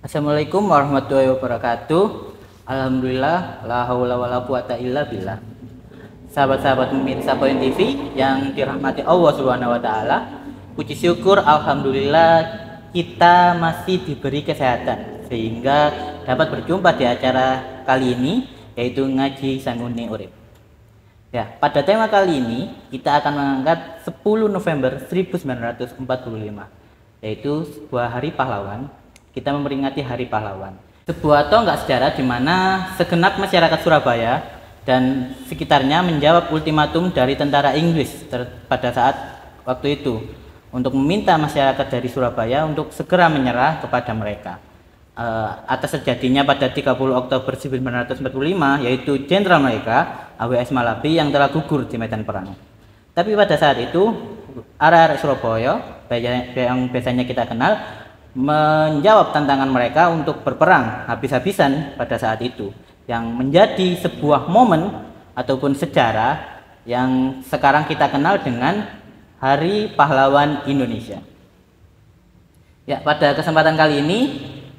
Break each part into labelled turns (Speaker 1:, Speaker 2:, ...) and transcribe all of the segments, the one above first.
Speaker 1: Assalamualaikum warahmatullahi wabarakatuh. Alhamdulillah, la haula wala quwata illa billah. Sahabat-sahabat pemirsa Point TV yang dirahmati Allah Subhanahu wa taala, puji syukur alhamdulillah kita masih diberi kesehatan sehingga dapat berjumpa di acara kali ini, yaitu ngaji Sangune Urip. Ya, pada tema kali ini kita akan mengangkat 10 November 1945, yaitu sebuah hari pahlawan. Kita memperingati Hari Pahlawan, sebuah tonggak sejarah di mana segenap masyarakat Surabaya dan sekitarnya menjawab ultimatum dari tentara Inggris pada saat waktu itu untuk meminta masyarakat dari Surabaya untuk segera menyerah kepada mereka atas terjadinya pada 30 Oktober 1945, yaitu jenderal mereka AWS Malabi yang telah gugur di medan perang. Tapi pada saat itu arek-arek Surabaya yang biasanya kita kenal menjawab tantangan mereka untuk berperang habis-habisan pada saat itu, yang menjadi sebuah momen ataupun sejarah yang sekarang kita kenal dengan Hari Pahlawan Indonesia. Ya, pada kesempatan kali ini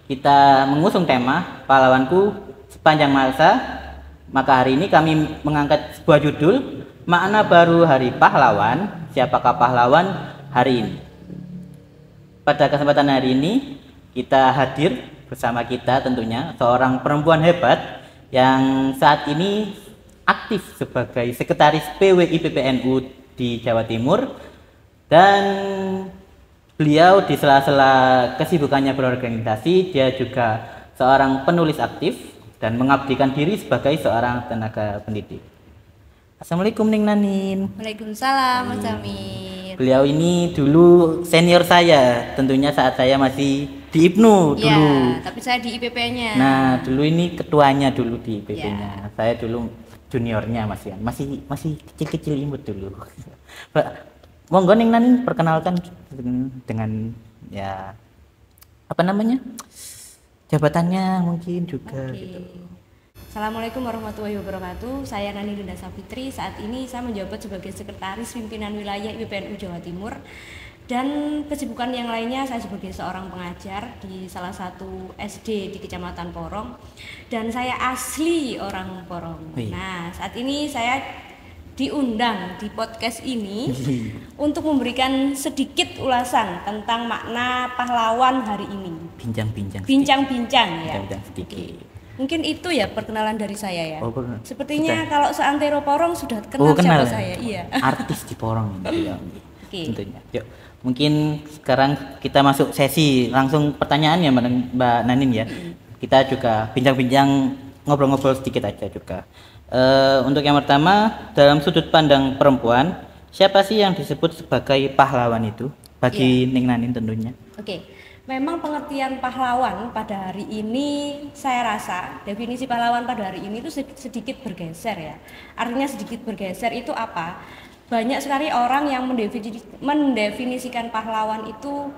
Speaker 1: kita mengusung tema Pahlawanku Sepanjang Masa. Maka hari ini kami mengangkat sebuah judul, Makna Baru Hari Pahlawan, Siapakah Pahlawan Hari Ini. Pada kesempatan hari ini kita hadir bersama kita tentunya seorang perempuan hebat yang saat ini aktif sebagai sekretaris PWI PPNU di Jawa Timur, dan beliau di sela-sela kesibukannya berorganisasi dia juga seorang penulis aktif dan mengabdikan diri sebagai seorang tenaga pendidik. Assalamualaikum Ning Nanin.
Speaker 2: Waalaikumsalam Mas Jamil.
Speaker 1: Beliau ini dulu senior saya, tentunya saat saya masih di IPNU dulu.
Speaker 2: Ya, tapi saya di IPP-nya.
Speaker 1: Nah, dulu ini ketuanya dulu di IPP-nya. Ya. Saya dulu juniornya masih kecil-kecil imut dulu. Monggo Ning Nanin perkenalkan dengan ya apa namanya? Jabatannya mungkin juga gitu.
Speaker 2: Assalamualaikum warahmatullahi wabarakatuh. Saya Nani Linda Safitri. Saat ini saya menjabat sebagai sekretaris pimpinan wilayah IPPNU Jawa Timur. Dan kesibukan yang lainnya saya sebagai seorang pengajar di salah satu SD di Kecamatan Porong. Dan saya asli orang Porong. Nah, saat ini saya diundang di podcast ini untuk memberikan sedikit ulasan tentang makna pahlawan hari ini. Bincang-bincang ya.
Speaker 1: Sedikit.
Speaker 2: Mungkin itu ya perkenalan dari saya ya.
Speaker 1: Oh,
Speaker 2: sepertinya kalau seantero Porong sudah kenal siapa saya. Iya.
Speaker 1: Artis di Porong ya. Tentunya. Yuk, mungkin sekarang kita masuk sesi langsung pertanyaan ya Mbak Nanin ya. Kita juga bincang-bincang, ngobrol-ngobrol sedikit aja juga. Untuk yang pertama, dalam sudut pandang perempuan, siapa sih yang disebut sebagai pahlawan itu bagi Ning Nanin tentunya?
Speaker 2: Oke. Memang pengertian pahlawan pada hari ini, saya rasa definisi pahlawan pada hari ini itu sedikit bergeser ya. Artinya sedikit bergeser itu apa? Banyak sekali orang yang mendefinisikan pahlawan itu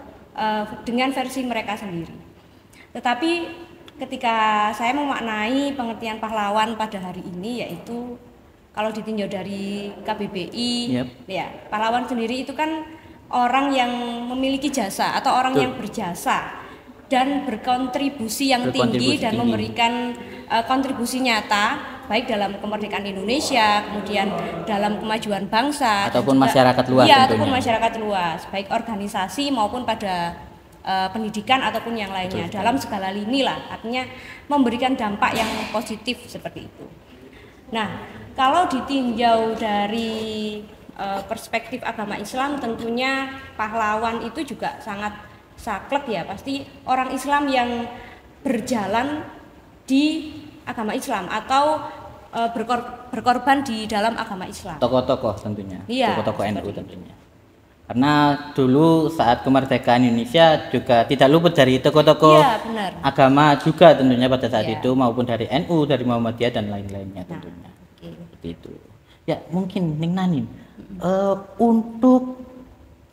Speaker 2: dengan versi mereka sendiri. Tetapi ketika saya memaknai pengertian pahlawan pada hari ini, yaitu kalau ditinjau dari KBBI, ya pahlawan sendiri itu kan orang yang memiliki jasa atau orang yang berjasa dan berkontribusi yang tinggi dan memberikan kontribusi nyata baik dalam kemerdekaan Indonesia, kemudian dalam kemajuan bangsa
Speaker 1: ataupun juga, masyarakat luas
Speaker 2: tentunya. Ataupun masyarakat luas, baik organisasi maupun pada pendidikan ataupun yang lainnya. Dalam segala lini lah, artinya memberikan dampak yang positif seperti itu. Nah, kalau ditinjau dari perspektif agama Islam, tentunya pahlawan itu juga sangat saklek ya, pasti orang Islam yang berjalan di agama Islam atau berkorban di dalam agama Islam.
Speaker 1: Tokoh-tokoh tentunya, tokoh-tokoh NU tentunya. Karena dulu saat kemerdekaan Indonesia juga tidak luput dari tokoh-tokoh agama juga tentunya pada saat itu, maupun dari NU, dari Muhammadiyah dan lain-lainnya tentunya. Seperti itu. Ya, mungkin Ning Nanin. Untuk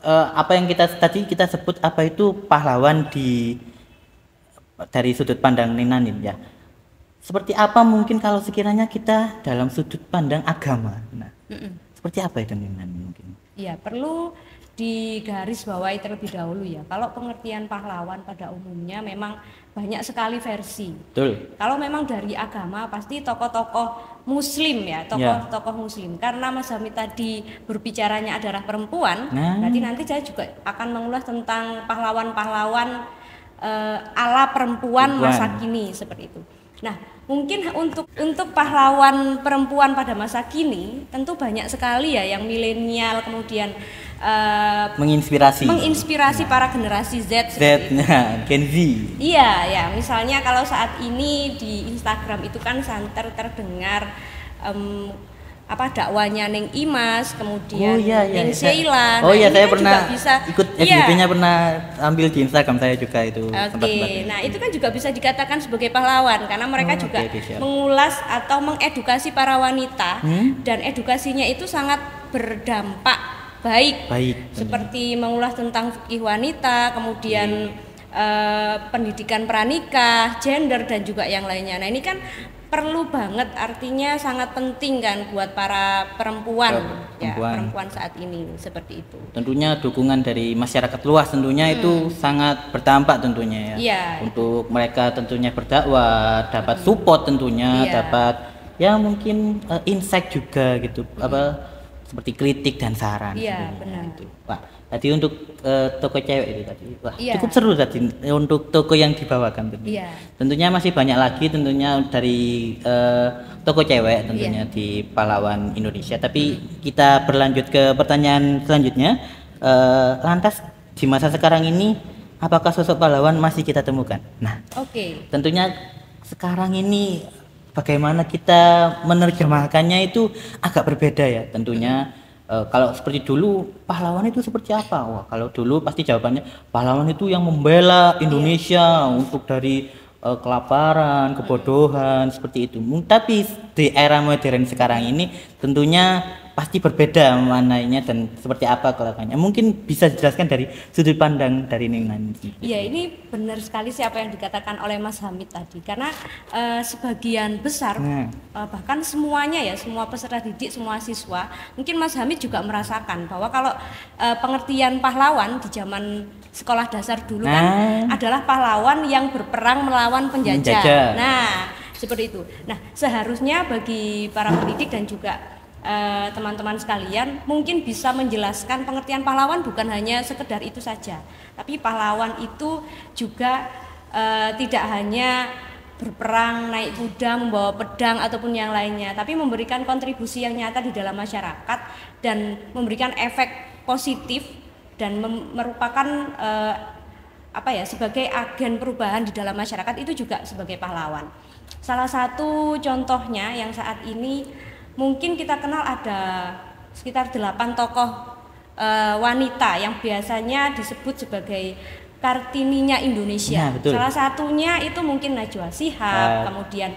Speaker 1: apa yang tadi kita sebut apa itu pahlawan dari sudut pandang Ning Nanin ya. Seperti apa mungkin kalau sekiranya kita dalam sudut pandang agama. Nah, seperti apa itu Ning Nanin mungkin?
Speaker 2: Ya, perlu digarisbawahi terlebih dahulu ya. Kalau pengertian pahlawan pada umumnya memang banyak sekali versi.
Speaker 1: Betul.
Speaker 2: Kalau memang dari agama pasti tokoh-tokoh muslim ya, tokoh-tokoh muslim. Karena Mas Hamid tadi berbicaranya adalah perempuan, berarti nanti saya juga akan mengulas tentang pahlawan-pahlawan ala perempuan masa kini seperti itu. Nah, mungkin untuk pahlawan perempuan pada masa kini tentu banyak sekali ya yang milenial kemudian menginspirasi para generasi Z
Speaker 1: Gen Z.
Speaker 2: Iya ya, misalnya kalau saat ini di Instagram itu kan santer terdengar dakwanya Neng Imas, kemudian Neng Sheila.
Speaker 1: Saya pernah ikut FYP-nya, pernah ambil di Instagram saya juga itu.
Speaker 2: Nah itu kan juga bisa dikatakan sebagai pahlawan karena mereka juga mengulas atau mengedukasi para wanita dan edukasinya itu sangat berdampak baik. Seperti mengulas tentang fikih wanita, kemudian pendidikan pranikah, gender dan juga yang lainnya. Nah ini kan perlu banget, artinya sangat penting kan buat para perempuan saat ini seperti itu.
Speaker 1: Tentunya dukungan dari masyarakat luas tentunya itu sangat berdampak tentunya ya. Untuk mereka tentunya berdakwah, dapat support tentunya, dapat ya mungkin insight juga gitu, seperti kritik dan saran.
Speaker 2: Iya benar.
Speaker 1: Itu. Tadi untuk toko cewek itu tadi, cukup seru tadi untuk toko yang dibawakan tentunya. Tentunya masih banyak lagi tentunya dari toko cewek tentunya di pahlawan Indonesia. Tapi kita berlanjut ke pertanyaan selanjutnya. Lantas di masa sekarang ini, apakah sosok pahlawan masih kita temukan? Nah, tentunya sekarang ini bagaimana kita menerjemahkannya itu agak berbeda ya tentunya. Kalau seperti dulu pahlawan itu seperti apa? Wah, kalau dulu pasti jawabannya pahlawan itu yang membela Indonesia untuk dari kelaparan, kebodohan seperti itu. Tapi di era modern sekarang ini tentunya pasti berbeda maknanya dan seperti apa kelakuannya. Mungkin bisa dijelaskan dari sudut pandang dari Neng.
Speaker 2: Iya, ini benar sekali sih apa yang dikatakan oleh Mas Hamid tadi. Karena sebagian besar bahkan semuanya ya, semua peserta didik, semua siswa, mungkin Mas Hamid juga merasakan bahwa kalau pengertian pahlawan di zaman sekolah dasar dulu kan adalah pahlawan yang berperang melawan penjajah. Nah, seperti itu. Nah, seharusnya bagi para pendidik dan juga teman-teman sekalian mungkin bisa menjelaskan pengertian pahlawan bukan hanya sekedar itu saja, tapi pahlawan itu juga tidak hanya berperang, naik kuda, membawa pedang ataupun yang lainnya, tapi memberikan kontribusi yang nyata di dalam masyarakat dan memberikan efek positif dan merupakan sebagai agen perubahan di dalam masyarakat, itu juga sebagai pahlawan. Salah satu contohnya yang saat ini mungkin kita kenal ada sekitar 8 tokoh wanita yang biasanya disebut sebagai Kartininya Indonesia. Salah satunya itu mungkin Najwa Shihab, kemudian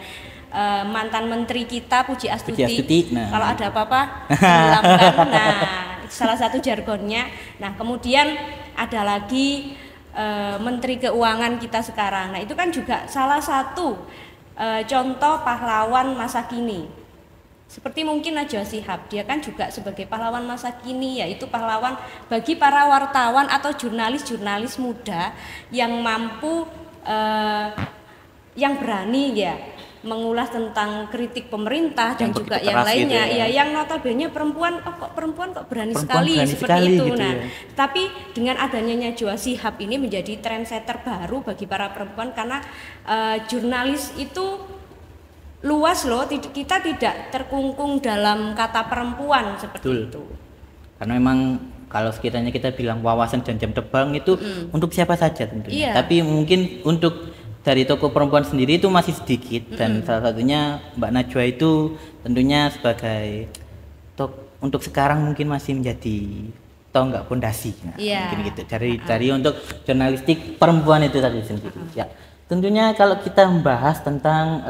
Speaker 2: mantan menteri kita Puji Astuti. Kalau ada apa-apa hilangkan. Nah, salah satu jargonnya. Nah, kemudian ada lagi Menteri Keuangan kita sekarang. Nah, itu kan juga salah satu contoh pahlawan masa kini. Seperti mungkin Najwa Shihab, dia kan juga sebagai pahlawan masa kini, yaitu pahlawan bagi para wartawan atau jurnalis-jurnalis muda yang mampu, yang berani ya mengulas tentang kritik pemerintah dan juga yang lainnya. Gitu ya, yang notabene perempuan, perempuan kok berani sekali seperti itu. Gitu, nah, tapi dengan adanya Najwa Shihab ini menjadi trendsetter baru bagi para perempuan karena jurnalis itu luas loh, kita tidak terkungkung dalam kata perempuan seperti itu.
Speaker 1: Karena memang kalau sekiranya kita bilang wawasan dan jam terbang itu untuk siapa saja tentunya. Tapi mungkin untuk dari tokoh perempuan sendiri itu masih sedikit dan salah satunya Mbak Najwa itu tentunya sebagai untuk sekarang mungkin masih menjadi tonggak pondasi. Mungkin gitu. Dari untuk jurnalistik perempuan itu tadi sendiri. Ya. Tentunya kalau kita membahas tentang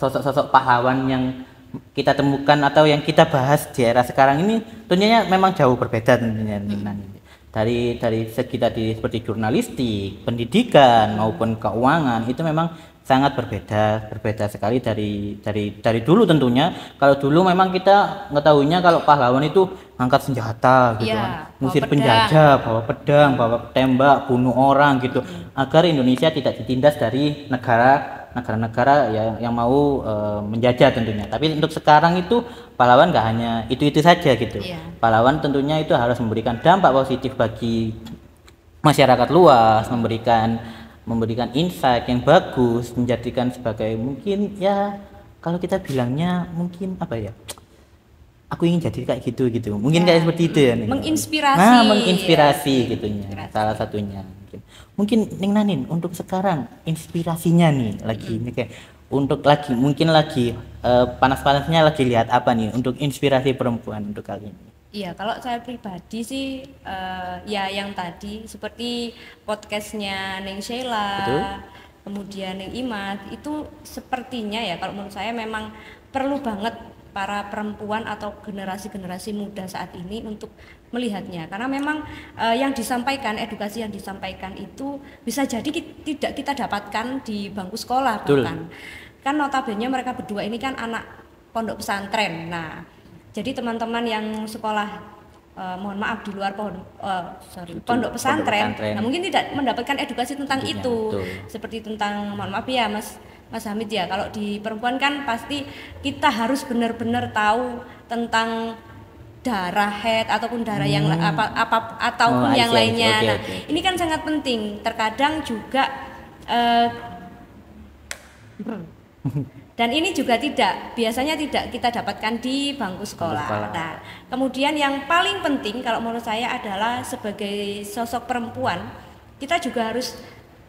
Speaker 1: sosok-sosok pahlawan yang kita temukan atau yang kita bahas di era sekarang ini, tentunya memang jauh berbeda tentunya. Dari segi tadi seperti jurnalistik, pendidikan maupun keuangan itu memang sangat berbeda sekali dari dulu tentunya. Kalau dulu memang kita ngetahuinya kalau pahlawan itu angkat senjata gitu kan, ngusir penjajah, bawa pedang, bawa tembak, bunuh orang gitu, agar Indonesia tidak ditindas dari negara-negara yang mau menjajah tentunya. Tapi untuk sekarang itu pahlawan nggak hanya itu saja gitu. Pahlawan tentunya itu harus memberikan dampak positif bagi masyarakat luas, memberikan insight yang bagus, menjadikan sebagai mungkin ya kalau kita bilangnya mungkin apa ya, aku ingin jadi kayak gitu mungkin kayak seperti itu ya, menginspirasi gitunya, salah satunya mungkin Ning Nanin untuk sekarang inspirasinya nih lagi ini kayak untuk mungkin lagi panas-panasnya lagi lihat apa nih untuk inspirasi perempuan untuk kali ini.
Speaker 2: Iya, kalau saya pribadi sih ya yang tadi seperti podcastnya Neng Sheila, betul, kemudian Neng Imat, itu sepertinya ya kalau menurut saya memang perlu banget para perempuan atau generasi-generasi muda saat ini untuk melihatnya, karena memang yang disampaikan, edukasi yang disampaikan itu bisa jadi tidak kita dapatkan di bangku sekolah. Betul. Bahkan kan notabene mereka berdua ini kan anak pondok pesantren. Nah, jadi teman-teman yang sekolah mohon maaf di luar pondok pesantren, nah mungkin tidak mendapatkan edukasi tentang itu. Betul. Seperti tentang, mohon maaf ya Mas Hamid ya, kalau di perempuan kan pasti kita harus benar-benar tahu tentang darah haid ataupun darah yang ataupun yang lainnya. Okay. Ini kan sangat penting. Terkadang juga dan ini juga biasanya tidak kita dapatkan di bangku sekolah. Nah, kemudian yang paling penting kalau menurut saya adalah sebagai sosok perempuan, kita juga harus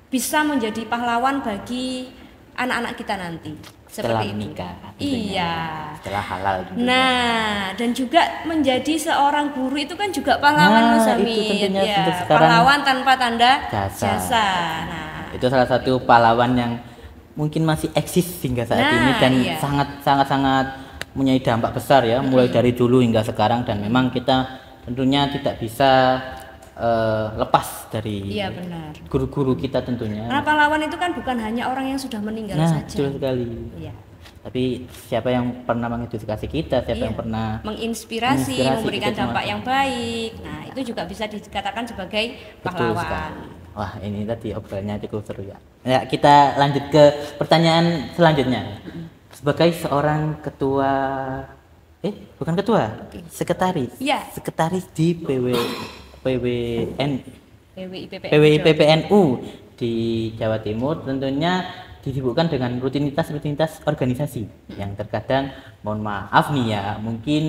Speaker 2: bisa menjadi pahlawan bagi anak-anak kita nanti.
Speaker 1: Setelah menikah.
Speaker 2: Iya.
Speaker 1: Setelah halal.
Speaker 2: Nah, dan juga menjadi seorang guru itu kan juga pahlawan, Mas Hamid. Ya, pahlawan tanpa tanda jasa. Nah,
Speaker 1: itu salah satu pahlawan yang mungkin masih eksis hingga saat ini dan sangat mempunyai dampak besar ya, mulai dari dulu hingga sekarang, dan memang kita tentunya tidak bisa lepas dari guru-guru kita tentunya.
Speaker 2: Karena pahlawan itu kan bukan hanya orang yang sudah meninggal saja.
Speaker 1: Betul sekali. Iya. Tapi siapa yang pernah mengedukasi kita, siapa yang pernah
Speaker 2: menginspirasi, memberikan dampak yang baik. Nah, itu juga bisa dikatakan sebagai pahlawan.
Speaker 1: Wah, ini tadi obrolannya cukup seru ya. Ya, kita lanjut ke pertanyaan selanjutnya. Sebagai seorang sekretaris di PWI-PPNU di Jawa Timur, tentunya disibukkan dengan rutinitas organisasi yang terkadang, mohon maaf nih ya, mungkin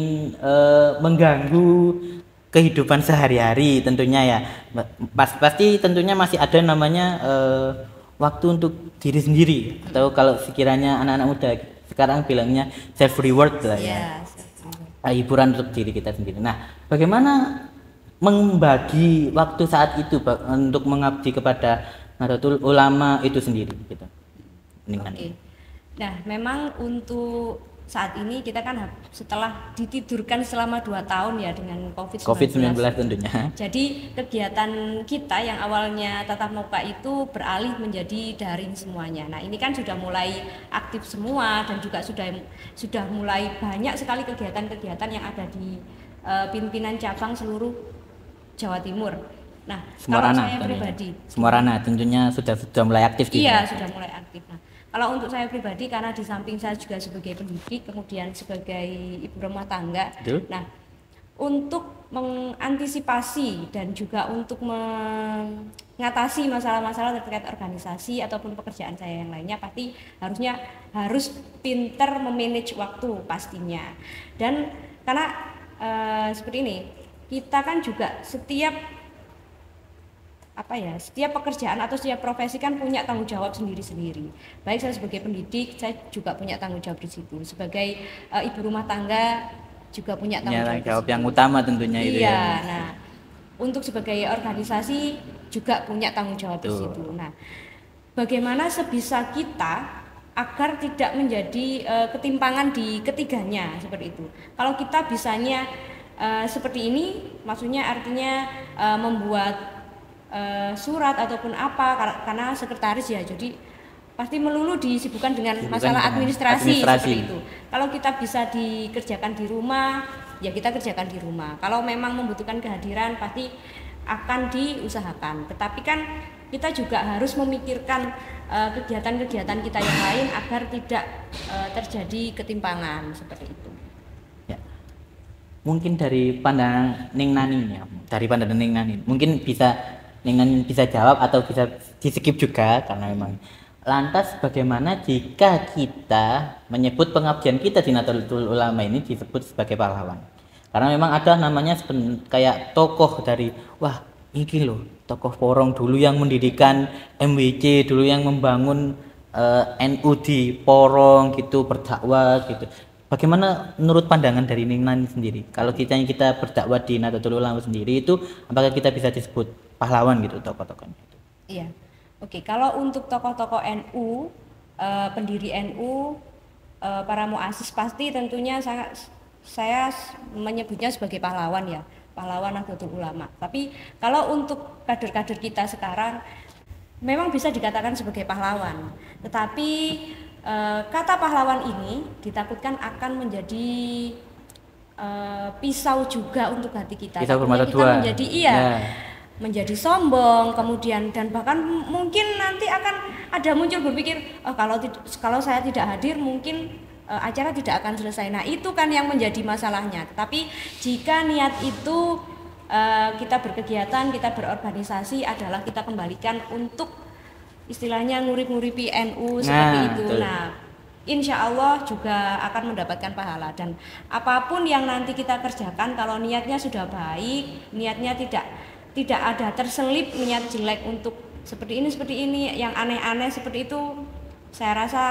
Speaker 1: mengganggu kehidupan sehari-hari tentunya ya. Pasti tentunya masih ada namanya waktu untuk diri sendiri, atau kalau sekiranya anak-anak muda sekarang bilangnya self reward lah ya. Hiburan untuk diri kita sendiri. Nah, bagaimana membagi waktu saat itu untuk mengabdi kepada Nahdlatul Ulama itu sendiri gitu.
Speaker 2: Nah, memang untuk saat ini kita kan setelah ditidurkan selama 2 tahun ya dengan COVID-19
Speaker 1: tentunya.
Speaker 2: Jadi kegiatan kita yang awalnya tatap muka itu beralih menjadi daring semuanya. Nah, ini kan sudah mulai aktif semua dan juga sudah mulai banyak sekali kegiatan-kegiatan yang ada di pimpinan cabang seluruh Jawa Timur. Nah, kalau saya pribadi,
Speaker 1: Semarana tentunya sudah mulai aktif.
Speaker 2: Iya, sudah mulai aktif. Nah, kalau untuk saya pribadi, karena di samping saya juga sebagai pendidik, kemudian sebagai ibu rumah tangga. Betul. Nah, untuk mengantisipasi dan juga untuk mengatasi masalah-masalah terkait organisasi ataupun pekerjaan saya yang lainnya, pasti harus pinter memanage waktu pastinya. Dan karena seperti ini, kita kan juga setiap pekerjaan atau setiap profesi kan punya tanggung jawab sendiri-sendiri. Baik saya sebagai pendidik, saya juga punya tanggung jawab di situ. Sebagai ibu rumah tangga juga punya tanggung
Speaker 1: jawab yang utama tentunya itu ya.
Speaker 2: Nah, untuk sebagai organisasi juga punya tanggung jawab di situ. Nah, bagaimana sebisa kita agar tidak menjadi ketimpangan di ketiganya seperti itu. Kalau kita bisanya seperti ini, maksudnya artinya membuat surat ataupun apa, karena sekretaris ya, jadi pasti melulu disibukkan dengan
Speaker 1: Disibukkan
Speaker 2: masalah
Speaker 1: dengan
Speaker 2: administrasi
Speaker 1: administrasi.
Speaker 2: seperti itu. Kalau kita bisa dikerjakan di rumah, ya kita kerjakan di rumah. Kalau memang membutuhkan kehadiran pasti akan diusahakan. Tetapi kan kita juga harus memikirkan kegiatan-kegiatan kita yang lain agar tidak terjadi ketimpangan seperti itu.
Speaker 1: Ya. Mungkin dari pandangan Ning Nani ya, dari pandangan Ning Nani, mungkin bisa Ning Nani bisa jawab atau bisa di-skip juga karena memang. Lantas bagaimana jika kita menyebut pengabdian kita di Nahdlatul Ulama ini disebut sebagai pahlawan? Karena memang ada namanya kayak tokoh dari, wah ini loh tokoh Porong dulu yang mendirikan MWC, dulu yang membangun NU di Porong gitu, berdakwah gitu. Bagaimana menurut pandangan dari Ning Nani sendiri? Kalau kita berdakwah di Nahdlatul Ulama sendiri itu, apakah kita bisa disebut pahlawan gitu tokoh-tokohnya itu?
Speaker 2: Iya. Oke, kalau untuk tokoh-tokoh NU, pendiri NU, para muassis pasti tentunya saya menyebutnya sebagai pahlawan ya, pahlawan Nahdlatul Ulama. Tapi kalau untuk kader-kader kita sekarang memang bisa dikatakan sebagai pahlawan. Tetapi kata pahlawan ini ditakutkan akan menjadi pisau juga untuk hati kita.
Speaker 1: Pisau bermata
Speaker 2: kita
Speaker 1: dua.
Speaker 2: Menjadi menjadi sombong, kemudian dan bahkan mungkin nanti akan ada muncul berpikir, oh, kalau saya tidak hadir mungkin acara tidak akan selesai. Nah itu kan yang menjadi masalahnya. Tapi jika niat itu kita berkegiatan, kita berorganisasi adalah kita kembalikan untuk istilahnya ngurip-nguripi NU seperti itu.
Speaker 1: Betul.
Speaker 2: Nah insya Allah juga akan mendapatkan pahala, dan apapun yang nanti kita kerjakan kalau niatnya sudah baik, niatnya tidak ada terselip niat jelek untuk seperti ini yang aneh-aneh seperti itu, saya rasa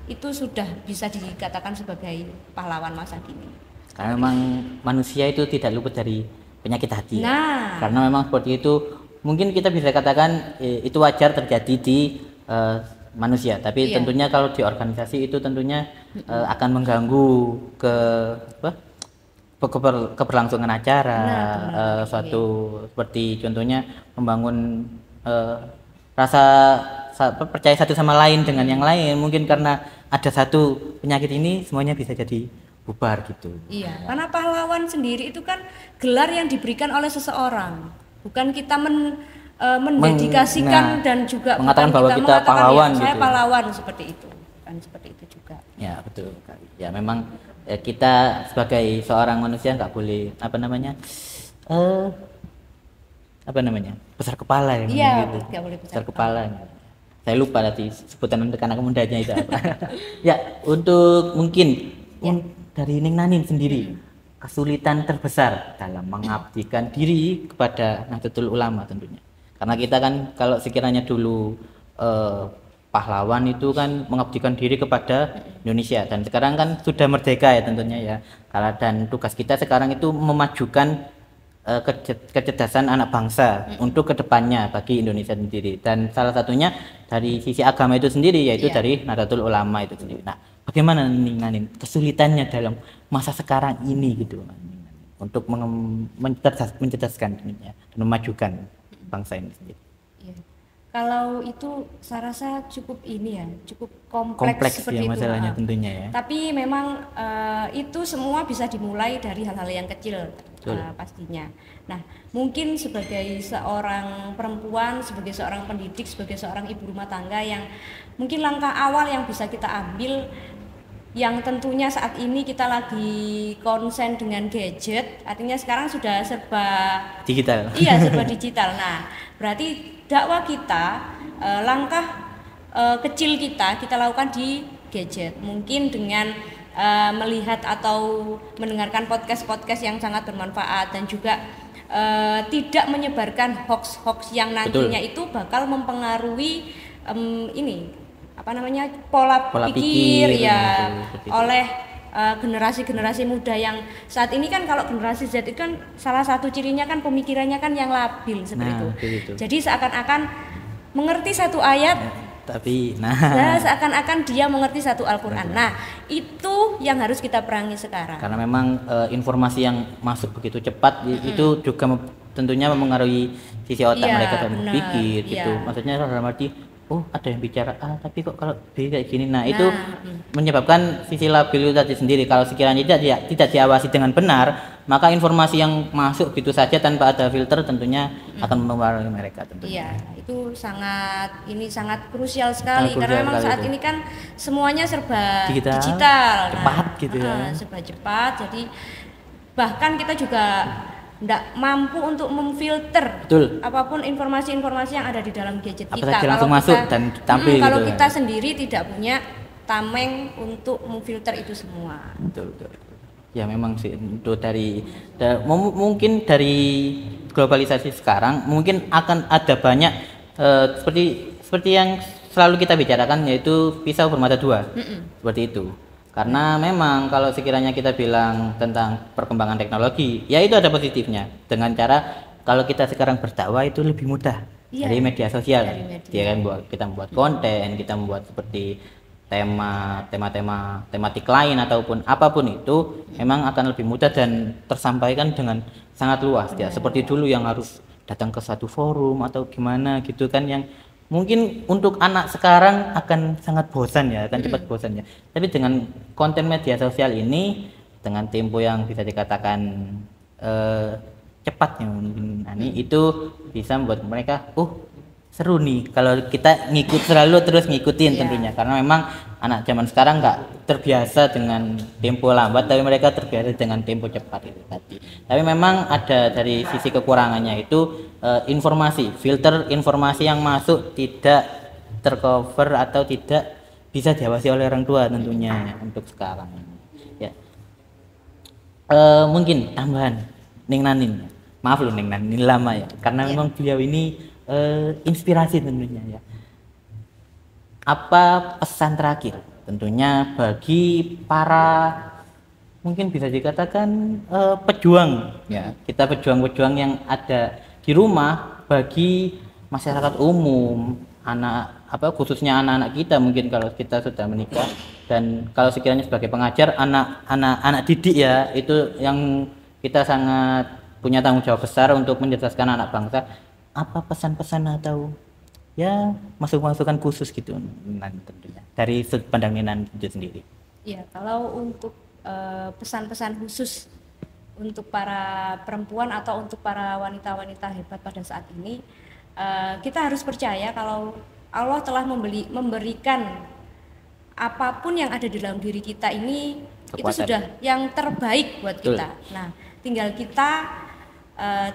Speaker 2: itu sudah bisa dikatakan sebagai pahlawan masa kini.
Speaker 1: Karena memang manusia itu tidak luput dari penyakit hati.
Speaker 2: Nah,
Speaker 1: karena memang seperti itu, mungkin kita bisa katakan itu wajar terjadi di manusia, tapi tentunya kalau di organisasi itu tentunya akan mengganggu keberlangsungan acara, suatu seperti contohnya membangun rasa percaya satu sama lain dengan yang lain. Mungkin karena ada satu penyakit ini semuanya bisa jadi bubar gitu.
Speaker 2: Iya, karena pahlawan sendiri itu kan gelar yang diberikan oleh seseorang, bukan kita mendedikasikan dan juga
Speaker 1: mengatakan bahwa kita pahlawan
Speaker 2: ya, saya
Speaker 1: gitu.
Speaker 2: Pahlawan seperti itu, kan seperti itu juga.
Speaker 1: Ya betul. Ya memang kita sebagai seorang manusia nggak boleh besar kepala ya.
Speaker 2: Iya,
Speaker 1: gitu.
Speaker 2: nggak boleh
Speaker 1: besar kepala. Saya lupa tadi sebutan untuk anak mudanya itu apa. Ya untuk mungkin dari Ning Nanin sendiri, kesulitan terbesar dalam mengabdikan diri kepada Nahdlatul Ulama tentunya. Karena kita kan kalau sekiranya dulu pahlawan itu kan mengabdikan diri kepada Indonesia, dan sekarang kan sudah merdeka ya tentunya ya. Dan tugas kita sekarang itu memajukan kecerdasan anak bangsa untuk kedepannya bagi Indonesia sendiri, dan salah satunya dari sisi agama itu sendiri yaitu dari Nahdlatul Ulama itu sendiri. Nah, bagaimana Ning Nanin kesulitannya dalam masa sekarang ini gitu untuk mencerdaskan dan memajukan bangsa ini sendiri?
Speaker 2: Iya. Kalau itu saya rasa cukup kompleks seperti
Speaker 1: ya, masalahnya
Speaker 2: itu.
Speaker 1: Tentunya ya.
Speaker 2: Tapi memang itu semua bisa dimulai dari hal-hal yang kecil pastinya. Nah, mungkin sebagai seorang perempuan, sebagai seorang pendidik, sebagai seorang ibu rumah tangga, yang mungkin langkah awal yang bisa kita ambil, yang tentunya saat ini kita lagi konsen dengan gadget, artinya sekarang sudah serba
Speaker 1: digital.
Speaker 2: Iya, serba digital. Nah, berarti dakwah kita, langkah kecil kita lakukan di gadget, mungkin dengan melihat atau mendengarkan podcast-podcast yang sangat bermanfaat, dan juga tidak menyebarkan hoax-hoax yang nantinya itu bakal mempengaruhi pola pikir ya oleh generasi-generasi muda yang saat ini kan. Kalau generasi Z itu kan salah satu cirinya kan pemikirannya kan yang labil seperti itu. Jadi seakan-akan mengerti satu ayat seakan-akan dia mengerti satu Al-Quran. Nah, itu yang harus kita perangi sekarang.
Speaker 1: Karena memang informasi yang masuk begitu cepat itu juga tentunya mempengaruhi sisi otak mereka dalam berpikir gitu. Maksudnya dalam arti oh ada yang bicara A tapi kok kalau B kayak gini. Nah, itu menyebabkan sisi labil itu tadi sendiri. Kalau sekiranya tidak diawasi dengan benar, maka informasi yang masuk gitu saja tanpa ada filter tentunya akan mempengaruhi mereka tentunya.
Speaker 2: Iya, itu sangat krusial sekali karena memang saat ini kan semuanya serba digital.
Speaker 1: Cepat gitu ya.
Speaker 2: Serba cepat, jadi bahkan kita juga tidak mampu untuk memfilter apapun informasi-informasi yang ada di dalam gadget kita.
Speaker 1: Kalau masuk dan tampil
Speaker 2: kalau
Speaker 1: gitu
Speaker 2: kita sendiri tidak punya tameng untuk memfilter itu semua.
Speaker 1: Betul. Ya memang sih untuk mungkin dari globalisasi sekarang mungkin akan ada banyak seperti yang selalu kita bicarakan, yaitu pisau bermata dua. Seperti itu. Karena memang kalau sekiranya kita bilang tentang perkembangan teknologi, ya itu ada positifnya. Dengan cara kalau kita sekarang berdakwah itu lebih mudah dari media sosial. Ya kan, kita membuat konten, kita membuat seperti tematik lain ataupun apapun itu memang akan lebih mudah dan tersampaikan dengan sangat luas ya. Seperti dulu yang harus datang ke satu forum atau gimana gitu kan, yang mungkin untuk anak sekarang akan sangat bosan ya, akan cepat bosan ya. Tapi dengan konten media sosial ini, dengan tempo yang bisa dikatakan cepat ya mungkin, itu bisa membuat mereka seru nih kalau kita selalu terus ngikutin tentunya, karena memang anak zaman sekarang nggak terbiasa dengan tempo lambat, tapi mereka terbiasa dengan tempo cepat itu tadi. Tapi memang ada dari sisi kekurangannya itu filter informasi yang masuk tidak tercover atau tidak bisa diawasi oleh orang tua tentunya untuk sekarang ya. Mungkin tambahan Neng Nanin, maaf loh Neng Nanin lama ya, karena memang beliau ini inspirasi tentunya ya. Apa pesan terakhir tentunya bagi para mungkin bisa dikatakan pejuang ya, kita pejuang-pejuang yang ada di rumah, bagi masyarakat umum, khususnya anak-anak kita mungkin kalau kita sudah menikah, dan kalau sekiranya sebagai pengajar anak didik ya, itu yang kita sangat punya tanggung jawab besar untuk mencerdaskan anak bangsa. Apa pesan-pesan atau ya masukan khusus gitu nanti tentunya dari sudut pandang Ninan itu sendiri?
Speaker 2: Ya, kalau untuk pesan-pesan khusus untuk para perempuan atau untuk para wanita-wanita hebat pada saat ini, kita harus percaya kalau Allah telah memberikan apapun yang ada di dalam diri kita ini kekuatan. Itu sudah yang terbaik buat kita. Nah, tinggal kita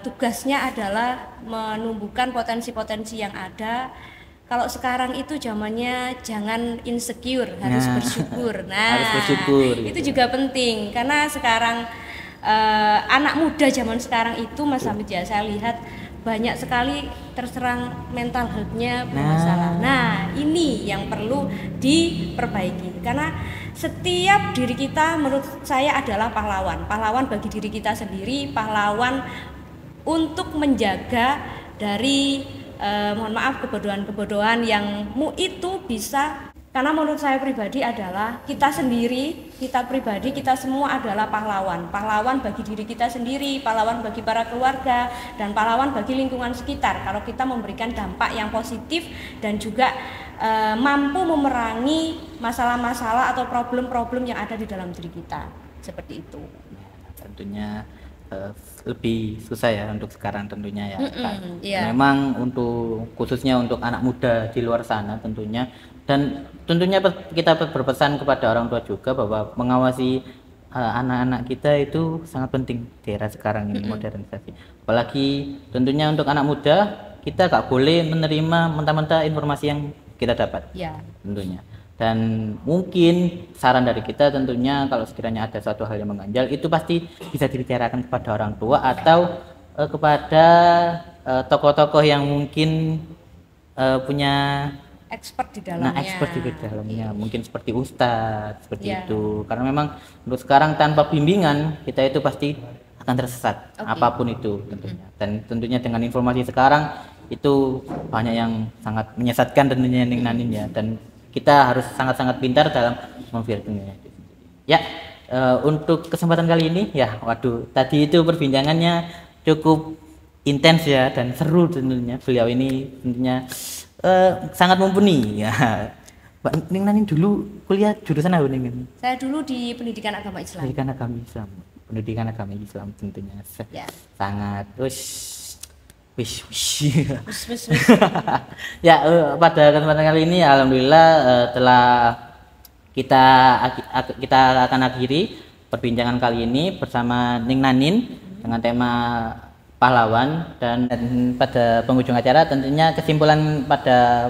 Speaker 2: tugasnya adalah menumbuhkan potensi-potensi yang ada. Kalau sekarang itu zamannya jangan insecure, harus bersyukur.
Speaker 1: Harus bersyukur.
Speaker 2: Itu juga penting karena sekarang anak muda zaman sekarang itu Mas Hamid ya, saya lihat banyak sekali terserang mental health-nya bermasalah. Nah, ini yang perlu diperbaiki karena setiap diri kita menurut saya adalah pahlawan bagi diri kita sendiri, pahlawan untuk menjaga dari kebodohan-kebodohan yang itu bisa. Karena menurut saya pribadi adalah kita sendiri, kita pribadi, kita semua adalah pahlawan bagi diri kita sendiri, pahlawan bagi para keluarga, dan pahlawan bagi lingkungan sekitar kalau kita memberikan dampak yang positif dan juga mampu memerangi masalah-masalah atau problem-problem yang ada di dalam diri kita, seperti itu.
Speaker 1: Tentunya lebih susah ya untuk sekarang tentunya ya. Memang khususnya untuk anak muda di luar sana tentunya, dan tentunya kita berpesan kepada orang tua juga bahwa mengawasi anak-anak kita itu sangat penting di era sekarang ini, modernisasi. Apalagi tentunya untuk anak muda, kita gak boleh menerima mentah-mentah informasi yang kita dapat tentunya. Dan mungkin saran dari kita tentunya kalau sekiranya ada suatu hal yang mengganjal, itu pasti bisa dibicarakan kepada orang tua atau kepada tokoh-tokoh yang mungkin punya
Speaker 2: expert di dalamnya.
Speaker 1: Mungkin seperti ustadz seperti itu. Karena memang untuk sekarang tanpa bimbingan kita itu pasti akan tersesat apapun itu tentunya. Dan tentunya dengan informasi sekarang itu banyak yang sangat menyesatkan tentunya Neng Nanin ya, dan kita harus sangat-sangat pintar dalam memfilternya. Ya, untuk kesempatan kali ini ya, tadi itu perbincangannya cukup intens ya dan seru tentunya. Beliau ini tentunya sangat mumpuni ya. Mbak Ning Nanin dulu kuliah jurusan apa Ning?
Speaker 2: Saya dulu di pendidikan agama Islam.
Speaker 1: Pendidikan agama Islam. Pendidikan agama Islam tentunya
Speaker 2: Ya.
Speaker 1: sangat wish.
Speaker 2: Wis, wis.
Speaker 1: Ya, pada kesempatan kali ini alhamdulillah telah kita akan akhiri perbincangan kali ini bersama Ning Nanin dengan tema pahlawan, dan pada penghujung acara tentunya kesimpulan pada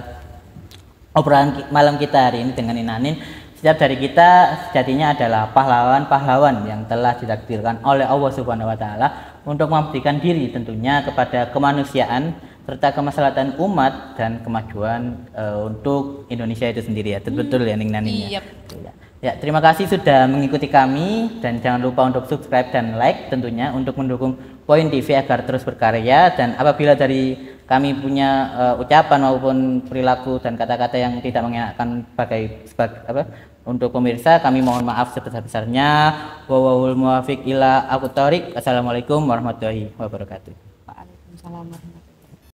Speaker 1: obrolan malam kita hari ini dengan Ning Nanin, setiap dari kita sejatinya adalah pahlawan-pahlawan yang telah ditakdirkan oleh Allah Subhanahu wa taala untuk mengabdikan diri tentunya kepada kemanusiaan serta kemaslahatan umat dan kemajuan untuk Indonesia itu sendiri ya. Betul ya Ning Nanin ya. Ya, terima kasih sudah mengikuti kami, dan jangan lupa untuk subscribe dan like tentunya untuk mendukung Point TV agar terus berkarya. Dan apabila dari kami punya ucapan maupun perilaku dan kata-kata yang tidak mengenakan untuk pemirsa, kami mohon maaf sebesar-besarnya. Wallahul muwaffiq ila aqthoriq. Assalamualaikum warahmatullahi wabarakatuh.
Speaker 2: Waalaikumsalam warahmatullahi wabarakatuh.